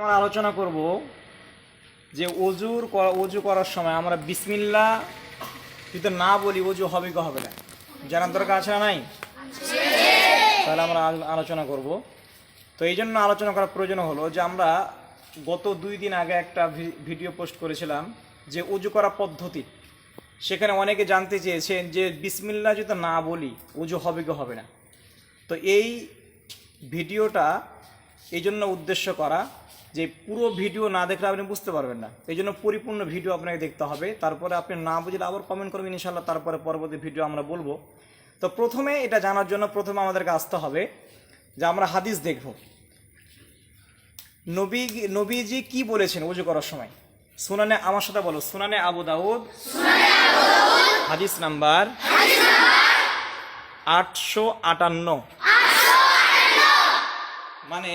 আমরা আলোচনা করব যে অজু করার সময় আমরা বিসমিল্লাহ যদি না বলি অজু হবে কি হবে না, জানার দরকার আছে না নাই? তাহলে আমরা আলোচনা করব। তো এই জন্য আলোচনা করার প্রয়োজন হলো যে আমরা গত 2 দিন আগে একটা ভিডিও পোস্ট করেছিলাম যে অজু করা পদ্ধতি। সেখানে অনেকে জানতে চেয়েছেন যে বিসমিল্লাহ যদি না বলি অজু হবে কি হবে না। তো এই ভিডিওটা এই জন্য উদ্দেশ্য করা যে পুরো ভিডিও না দেখলে আপনি বুঝতে পারবেন না, এই জন্য পরিপূর্ণ ভিডিও আপনাকে দেখতে হবে। তারপরে আপনি না বুঝলে আবার কমেন্ট করবেন ইনশাল্লাহ, তারপরে পরবর্তী ভিডিও আমরা বলবো। তো প্রথমে এটা জানার জন্য প্রথমে আমাদেরকে আসতে হবে যে আমরা হাদিস দেখব নবীজি কি বলেছেন অজু করার সময়। সুনানে, আমার সাথে বলো, সুনানে আবু দাউদ হাদিস নাম্বার 858। মানে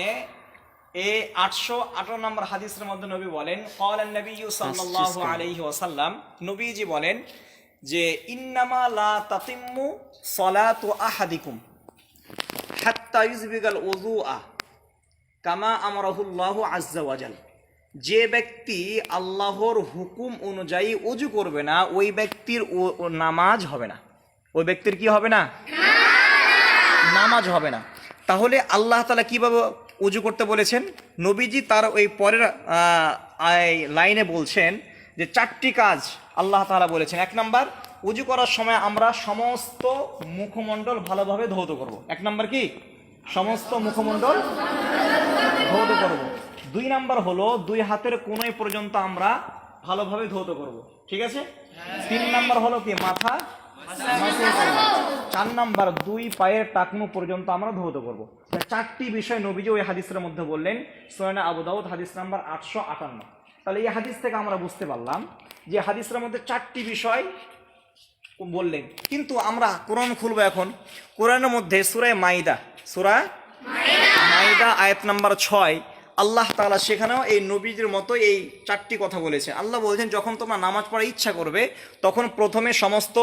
এই 858 নম্বর হাদিসের মধ্যে নবী বলেন, ক্বালান নবিয়্যু সাল্লাল্লাহু আলাইহি ওয়াসাল্লাম, নবীজি বলেন যে ইন্নামা লা তাতিম্মু সালাতু আহাদিকুম হাত্তা ইউযবিগাল উযুআ কামা আমারাহুল্লাহু আযজা ওয়াজাল। যে ব্যক্তি আল্লাহর হুকুম অনুযায়ী অজু করবে না ওই ব্যক্তির নামাজ হবে না। ওই ব্যক্তির কি হবে না? নামাজ হবে না। তাহলে আল্লাহ তাআলা কিভাবে অজু করতে বলেছেন? নবীজি তার ওই পরের লাইনে বলছেন যে 4টি কাজ আল্লাহ তাআলা বলেছেন। 1 নাম্বার, অজু করার সময় আমরা সমস্ত মুখমণ্ডল ভালোভাবে ধৌত করব। 1 নাম্বার কি? সমস্ত মুখমণ্ডল ধৌত করব। 2 নাম্বার হলো 2 হাতের কোণায় পর্যন্ত আমরা ভালোভাবে ধৌত করব, ঠিক আছে? 3 নাম্বার হলো কি? মাথা মাসে করব। 4 নাম্বার 2 পায়ের টাকনু পর্যন্ত আমরা ধৌত করব। 4টি বিষয় নবীজি ওই হাদিসের মধ্যে বললেন, সুনানে আবু দাউদ হাদিস নাম্বার 858। তাহলে এই হাদিস থেকে আমরা বুঝতে পারলাম যে হাদিসের মধ্যে 4টি বিষয় বললেন। কিন্তু আমরা কোরআন খুলবো এখন। কোরআনের মধ্যে সূরা মাইদা আয়াত নাম্বার 6 আল্লাহ তাআলা সেখানেও এই নবীজির মতো এই 4টি কথা বলেছেন। আল্লাহ বলছেন যখন তোমরা নামাজ পড়ার ইচ্ছা করবে তখন প্রথমে সমস্ত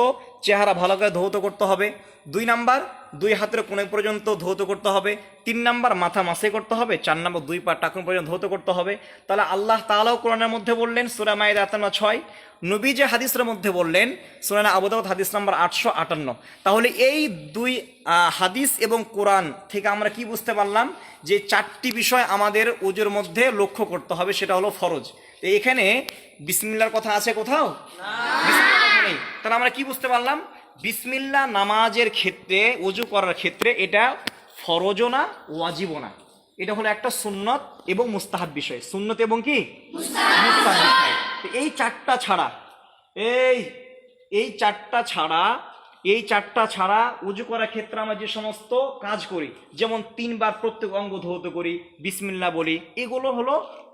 চেহারা ভালো করে ধৌত করতে হবে। 2 নাম্বার 2 হাতের কোণে পর্যন্ত ধৌত করতে হবে। 3 নাম্বার মাথা মাসে করতে হবে। 4 নাম্বার 2 পা টাকনু পর্যন্ত ধৌত করতে হবে। তাহলে আল্লাহ তাআলাও কোরআনের মধ্যে বললেন সূরা মাইদা আয়াত নাম্বার 6, নবীজি হাদিসের মধ্যে বললেন সুনানে আবু দাউদ হাদিস নাম্বার 858। তাহলে এই 2 হাদিস এবং কোরআন থেকে আমরা কি বুঝতে পারলাম? যে 4টি বিষয় আমাদের ওজুর মধ্যে লক্ষ্য করতে হবে, সেটা হলো ফরজ। এখানে বিসমিল্লাহর কথা আছে কোথাও? বিসমিল্লাহর কথা নেই। তাহলে আমরা কি বুঝতে পারলাম? বিসমিল্লাহ নামাজের ক্ষেত্রে, ওজু করার ক্ষেত্রে এটা ফরজও না ওয়াজিবও না, এটা হলো একটা সুন্নত এবং মুস্তাহাব বিষয়। সুন্নত এবং কি মুস্তাহাব বিষয়। এই 4টা ছাড়া এই চারটা ছাড়া উজু করার ক্ষেত্রে আমরা যে সমস্ত কাজ করি, যেমন 3 বার প্রত্যেক অঙ্গ ধৌত করি, বিসমিল্লাহ বলি, এগুলো হলো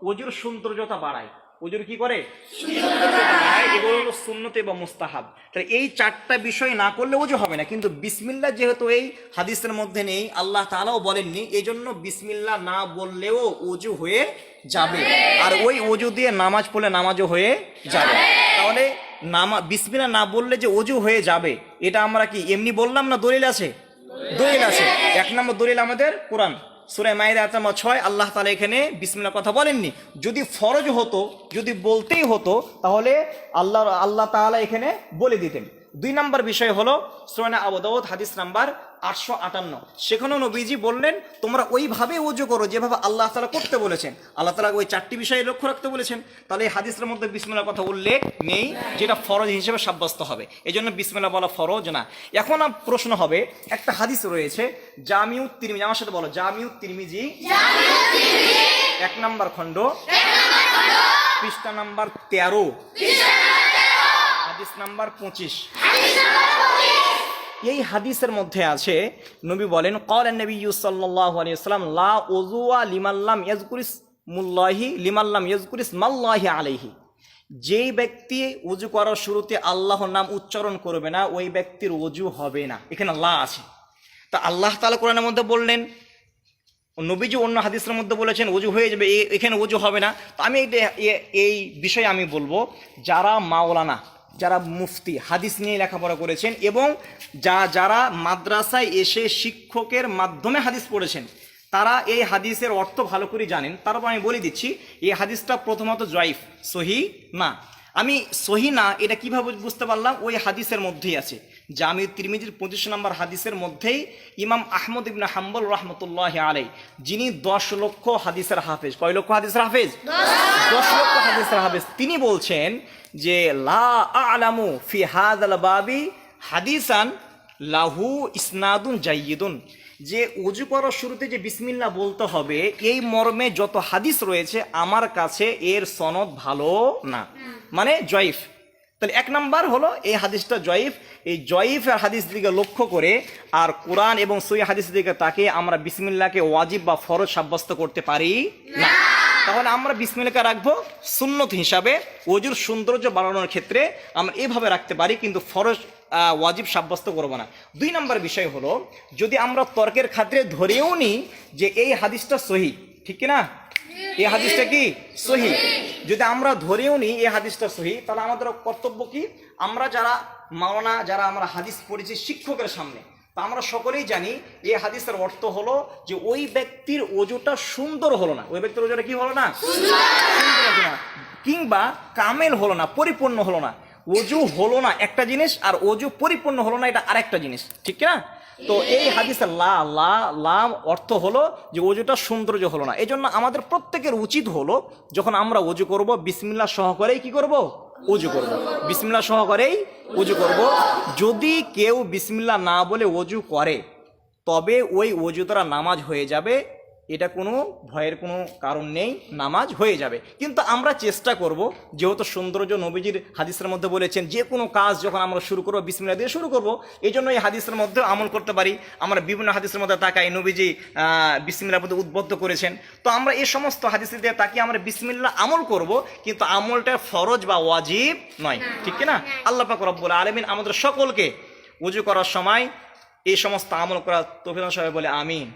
ওজুর সৌন্দর্যতা বাড়ায়। ওজুর কি করে? এগুলো হলো সুন্নত এবং মুস্তাহাব। তাহলে এই 4টা বিষয় না করলে ওজু হবে না। কিন্তু বিসমিল্লাহ যেহেতু এই হাদিসের মধ্যে নেই, আল্লাহ তাআলাও বলেননি, এই জন্য বিসমিল্লাহ না বললেও ওজু হয়ে যাবে। আর ওই ওজু দিয়ে নামাজ পড়লে নামাজও হয়ে যাবে। তাহলে বিসমিল্লাহ না বললে যে ওজু হয়ে যাবে, এটা আমরা কি এমনি বললাম না? দলিল আছে, দলিল আছে। 1 নম্বর দলিল আমাদের কোরআন, সূরা মাইদা আয়াত নাম্বার 6 আল্লাহ তাআলা এখানে বিসমিল্লাহর কথা বলেননি। যদি ফরজ হতো, যদি বলতেই হতো, তাহলে আল্লাহ তাআলা এখানে বলে দিতেন। 2 নম্বর বিষয় হলো সুনানে আবু দাউদ হাদিস নাম্বার 858। সেখানেও নবীজি বললেন তোমরা ওইভাবে ওযু করো যেভাবে আল্লাহ তাআলা করতে বলেছেন। আল্লাহ তাআলা ওই 4টি বিষয়ে লক্ষ্য রাখতে বলেছেন। তাহলে এই হাদিসের মধ্যে বিসমিল্লাহর কথা উল্লেখ নেই, যেটা ফরজ হিসেবে সাব্যস্ত হবে। এই জন্য বিসমিল্লাহ বলা ফরজ না। এখন প্রশ্ন হবে, একটা হাদিস রয়েছে জামিউত তিরমিজি, আমার সাথে বলো, জামিউত তিরমিজি 1 নম্বর খণ্ড পৃষ্ঠা নাম্বার 13 হাদিস নাম্বার 25। এই হাদিসের মধ্যে আছে, নবী বলেন ক্বালান নবিয়্যু সাল্লাল্লাহু আলাইহি ওয়াসাল্লাম লা উযুয়া লিমাল্লাম ইয়াযকুরিসমাল্লাহি আলাইহি। যেই ব্যক্তি ওযু করার শুরুতে আল্লাহর নাম উচ্চারণ করবে না ওই ব্যক্তির ওযু হবে না। এখানে লা আছে। তা আল্লাহ তাআলা কোরআনের মধ্যে বললেন, নবীজি অন্য হাদিসের মধ্যে বলেছেন ওযু হয়ে যাবে, এখানে ওযু হবে না। তো আমি এই বিষয়ে আমি বলবো, যারা মাওলানা, যারা মুফতি, হাদিস নিয়ে লেখাপড়া করেছেন এবং যারা মাদ্রাসায় এসে শিক্ষকের মাধ্যমে হাদিস পড়েছেন, তারা এই হাদিসের অর্থ ভালো করে জানেন, তারপর আমি বলে দিচ্ছি এই হাদিসটা প্রথমত জয়ীফ, সহি না। আমি সহি না এটা কিভাবে বুঝতে পারলাম? ওই হাদিসের মধ্যেই আছে, জামি তিরমিজির 25 নম্বর হাদিসের মধ্যেই ইমাম আহমদ ইবনে হাম্বল রহমতুল্লাহ আলাই, যিনি 10 লক্ষ হাদিসের হাফেজ, কয় লক্ষ হাদিসের হাফেজ? 10 লক্ষ হাদিসের হাফেজ। তিনি বলছেন যে লা আ'লামু ফি হাযাল বাবি হাদিসান লাহু ইসনাদুন জাইয়িদুন, যে ওযু করার শুরুতে যে বিসমিল্লাহ বলতে হবে এই মর্মে যত হাদিস রয়েছে আমার কাছে এর সনদ ভালো না, মানে জয়ীফ। তাহলে 1 নাম্বার হলো এই হাদিসটা জয়ীফ। এই জয়ীফের হাদিস দিকে লক্ষ্য করে আর কোরআন এবং সহিহ হাদিস দিকে তাকে আমরা বিসমিল্লাহকে ওয়াজিব বা ফরজ সাব্যস্ত করতে পারি না। তাহলে আমরা বিসমিল্লাহকে রাখবো সুন্নত হিসাবে, ওযুর সৌন্দর্য বাড়ানোর ক্ষেত্রে আমরা এভাবে রাখতে পারি, কিন্তু ফরজ ওয়াজিব সাব্যস্ত করবো না। 2 নম্বর বিষয় হলো, যদি আমরা তর্কের খাতিরে ধরেও নিই যে এই হাদিসটা সহি, ঠিক কি না, এই হাদিসটা কি সহি, যদি আমরা ধরেও নিই এই হাদিসটা সহি, তাহলে আমাদের কর্তব্য কি? আমরা যারা মাওলানা, যারা আমরা হাদিস পড়েছি শিক্ষকের সামনে, তা আমরা সকলেই জানি এই হাদিসের অর্থ হলো যে ওই ব্যক্তির ওযুটা সুন্দর হলো না, ওই ব্যক্তির ওযুটা কি হলো না, সুন্দর হলো না, কিংবা কামেল হলো না, পরিপূর্ণ হলো না। ওযু হলো না একটা জিনিস, আর ওযু পরিপূর্ণ হলো না এটা আরেকটা জিনিস, ঠিক না? তো এই হাদিসের লা অর্থ হলো যে ওযুটা সৌন্দর্য হলো না। এই জন্য আমাদের প্রত্যেকের উচিত হলো যখন আমরা ওযু করব বিসমিল্লাহ সহকারেই কি করব, ওযু করব, বিসমিল্লাহ সহকারেই ওযু করব। যদি কেউ বিসমিল্লাহ না বলে ওযু করে তবে ওই ওযু দ্বারা নামাজ হয়ে যাবে, এটা কোনো ভয়ের কোনো কারণ নেই, নামাজ হয়ে যাবে। কিন্তু আমরা চেষ্টা করব, যেহেতু সৌন্দর্য নবীজির হাদিসের মধ্যে বলেছেন যে কোনো কাজ যখন আমরা শুরু করবো বিসমিল্লাহ দিয়ে শুরু করব, এই জন্য এই হাদিসের মধ্যে আমল করতে পারি। আমরা বিভিন্ন হাদিসের মধ্যে তাকাই নবীজি বিসমিল্লাহ বলতে উদ্বুদ্ধ করেছেন, তো আমরা এই সমস্ত হাদিস দিয়ে তাকিয়ে আমরা বিসমিল্লাহ আমল করব, কিন্তু আমলটা ফরজ বা ওয়াজিব নয়, ঠিক না? আল্লাহ পাক রব্বুল আলামিন আমাদের সকলকে ওযু করার সময় এই সমস্ত আমল করা তৌফিক দান করে, বলে আমিন।